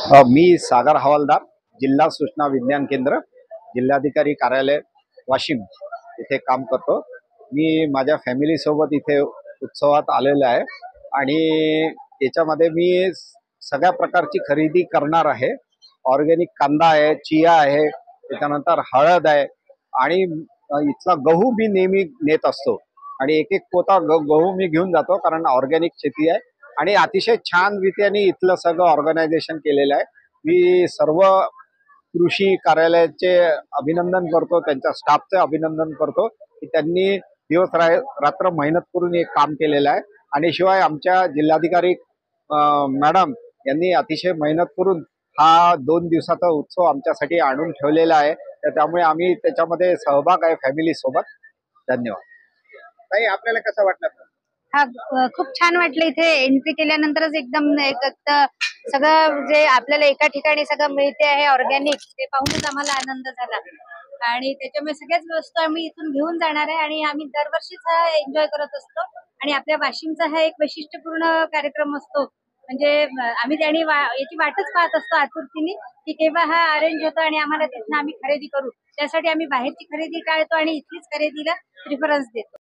मी सागर हवालदार, जिल्हा सूचना विज्ञान केंद्र, जिल्हाधिकारी कार्यालय वाशिम इथे काम करतो। मी माझ्या फॅमिली सोबत इथे उत्सवात आलेलो आहे आणि याच्यामध्ये मी सगळ्या प्रकारची खरेदी करणार आहे। ऑर्गॅनिक कांदा आहे, चिया आहे, त्याच्यानंतर हळद आहे आणि इथला गहू मी नेहमी नेत असतो आणि एक एक पोता गहू मी घेऊन जातो, कारण ऑर्गॅनिक शेती आहे आणि अतिशय छान रीतीने इथलं सगळं ऑर्गनायझेशन केलेलं आहे। मी सर्व कृषी कार्यालयाचे अभिनंदन करतो, त्यांच्या स्टाफचे अभिनंदन करतो की त्यांनी दिवस रात्र मेहनत करून हे काम केलेलं आहे। आणि शिवाय आमच्या जिल्हाधिकारी मॅडम यांनी अतिशय मेहनत करून हा 2 दिवसाचा उत्सव आमच्यासाठी आणून ठेवलेला आहे, तर त्यामुळे आम्ही त्याच्यामध्ये सहभाग आहे फॅमिली सोबत। धन्यवाद। ताई, आपल्याला कसं वाटलं? खूप छान वाटलं। इथे एंट्री केल्यानंतरच एकदम सगळं जे आपल्याला एका ठिकाणी सगळं मिळते आहे ऑर्गॅनिक, ते पाहूनच आम्हाला आनंद झाला आणि त्याच्यामुळे सगळ्याच वस्तू आम्ही इथून घेऊन जाणार आहे आणि आम्ही दरवर्षीच हा एन्जॉय करत असतो आणि आपल्या वाशिमचा हा एक वैशिष्ट्यपूर्ण कार्यक्रम असतो। म्हणजे आम्ही याची वाटच पाहत असतो आतुरतेने की केव्हा हा अरेंज होतो आणि आम्हाला तिथून आम्ही खरेदी करू। त्यासाठी आम्ही बाहेरची खरेदी टाळतो आणि इथलीच खरेदीला प्रिफरन्स देतो।